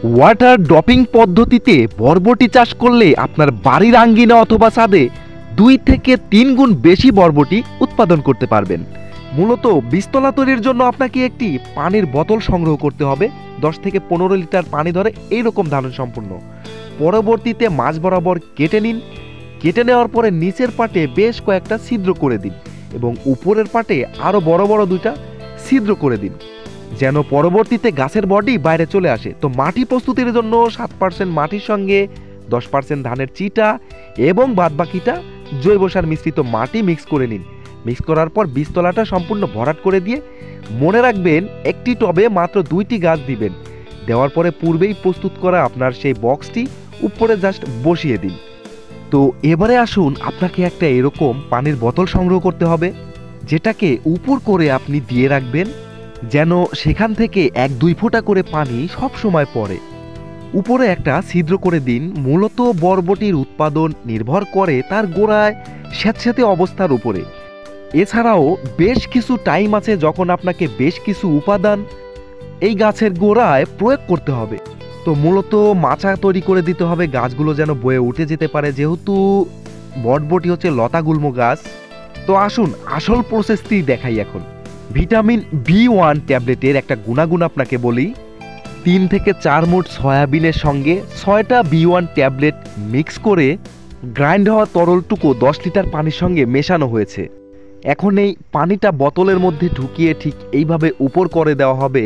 Water dropping পদ্ধতিতে বরবটি চাষ করলে আপনার বাড়ির আঙ্গিনা অথবা ছাদে 2 থেকে 3 গুণ বেশি বরবটি উৎপাদন করতে পারবেন। মূলত বীজতলা তৈরির জন্য আপনাকে একটি পানির বোতল সংগ্রহ করতে হবে। 10 থেকে 15 লিটার পানি ধরে এইরকম ধারণ সম্পূর্ণ। পরবর্তীতে মাঝ বরাবর কেটে নিন। কেটে নেওয়ার পরে নিচের পাটে বেশ কয়েকটা ছিদ্র করে দিন এবং উপরের পাটে আরও বড় বড় 2টা ছিদ্র করে দিন, যেন পরবর্তীতে গাছের বডি বাইরে চলে আসে। তো মাটি প্রস্তুতির জন্য 7% মাটির সঙ্গে 10% ধানের চিটা এবং বাদবাকিটা জৈব সার মিশ্রিত মাটি মিক্স করে নিন। মিক্স করার পর বীজতলাটা সম্পূর্ণ ভরাট করে দিয়ে মনে রাখবেন একটি টবে মাত্র 2টি গাছ দিবেন। দেওয়ার পরে পূর্বেই প্রস্তুত করা আপনার সেই বক্সটি উপরে জাস্ট বসিয়ে দিন। তো এবারে আসুন, আপনাকে একটা এরকম পানির বোতল সংগ্রহ করতে হবে, যেটাকে উপর করে আপনি দিয়ে রাখবেন যেন সেখান থেকে 1-2 ফোঁটা করে পানি সব সময় পড়ে। উপরে একটা ছিদ্র করে দিন। মূলত বরবটির উৎপাদন নির্ভর করে তার গোড়ায় স্যাঁতস্যাঁতে অবস্থার উপরে। এছাড়াও বেশ কিছু টাইম আছে যখন আপনাকে বেশ কিছু উপাদান এই গাছের গোড়ায় প্রয়োগ করতে হবে। তো মূলত মাচা তৈরি করে দিতে হবে গাছগুলো যেন বয়ে উঠে যেতে পারে, যেহেতু বরবটি হচ্ছে লতাগুল্ম গাছ। তো আসুন আসল প্রসেসটি দেখাই এখন। ভিটামিন B1 ট্যাবলেটের একটা গুণাগুণ আপনাকে বলি। 3 থেকে 4 মুঠ সয়াবিনের সঙ্গে 6টা B1 ট্যাবলেট মিক্স করে গ্রাইন্ড হওয়া তরলটুকু 10 লিটার পানির সঙ্গে মেশানো হয়েছে। এখন এই পানিটা বোতলের মধ্যে ঢুকিয়ে ঠিক এইভাবে উপর করে দেওয়া হবে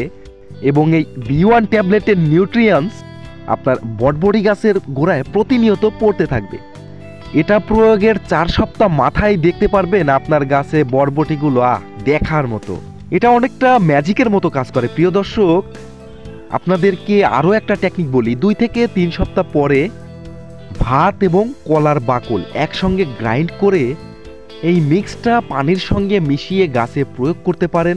এবং এই B1 ট্যাবলেটের নিউট্রিয়েন্টস আপনার বরবটি গাছের গোড়ায় প্রতিনিয়ত পড়তে থাকবে। এটা প্রয়োগের 4 সপ্তাহ মাথায় দেখতে পারবেন আপনার গাছে বরবটিগুলো দেখার মতো। এটা অনেকটা ম্যাজিকের মতো কাজ করে। প্রিয় দর্শক, আপনাদেরকে আরও একটা টেকনিক বলি। 2 থেকে 3 সপ্তাহ পরে ভাত এবং কলার বাকল একসঙ্গে গ্রাইন্ড করে এই মিক্সটা পানির সঙ্গে মিশিয়ে গাছে প্রয়োগ করতে পারেন।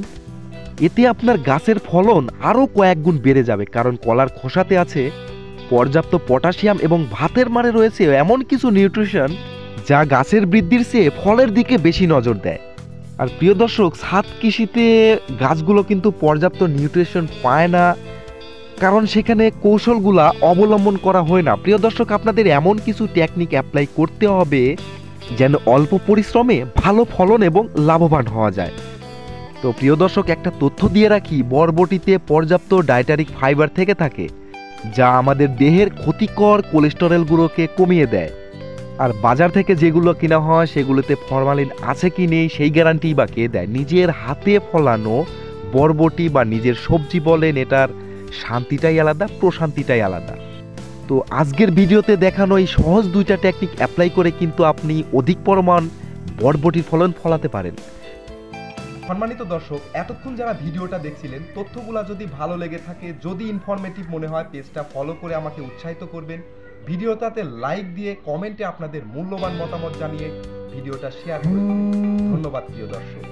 এতে আপনার গাছের ফলন আরও কয়েক গুণ বেড়ে যাবে, কারণ কলার খোসাতে আছে পর্যাপ্ত পটাশিয়াম এবং ভাতের মারে রয়েছে এমন কিছু নিউট্রিশন যা গাছের বৃদ্ধির চেয়ে ফলের দিকে বেশি নজর দেয়। আর প্রিয় দর্শক, ছাদ কৃষিতে গাছগুলো কিন্তু পর্যাপ্ত নিউট্রিশন পায় না, কারণ সেখানে কৌশলগুলা অবলম্বন করা হয় না। প্রিয় দর্শক, আপনাদের এমন কিছু টেকনিক অ্যাপ্লাই করতে হবে যেন অল্প পরিশ্রমে ভালো ফলন এবং লাভবান হওয়া যায়। তো প্রিয় দর্শক, একটা তথ্য দিয়ে রাখি, বরবটিতে পর্যাপ্ত ডায়েটারিক ফাইবার থেকে থাকে যা আমাদের দেহের ক্ষতিকর কোলেস্টেরলগুলোকে কমিয়ে দেয়। আর বাজার থেকে যেগুলো কিনা হয় সেগুলোতে ফরমালিন আছে কি নেই সেই গ্যারান্টি বা কে দেয়? নিজের হাতে ফলানো বরবটি বা নিজের সবজি বলেন, এটার শান্তিটাই আলাদা, প্রশান্তিটাই আলাদা। তো আজকের ভিডিওতে দেখানো এই সহজ 2টা টেকনিক অ্যাপ্লাই করে কিন্তু আপনি অধিক পরিমাণ বরবটির ফলন ফলাতে পারেন। সম্মানিত দর্শক, এতক্ষণ যারা ভিডিওটা দেখছিলেন, তথ্যগুলো যদি ভালো লেগে থাকে, যদি ইনফরমেটিভ মনে হয়, পেজটা ফলো করে আমাকে উৎসাহিত করবেন। ভিডিওটাতে লাইক দিয়ে কমেন্টে আপনাদের মূল্যবান মতামত জানিয়ে ভিডিওটা শেয়ার করে দিন। ধন্যবাদ প্রিয় দর্শক।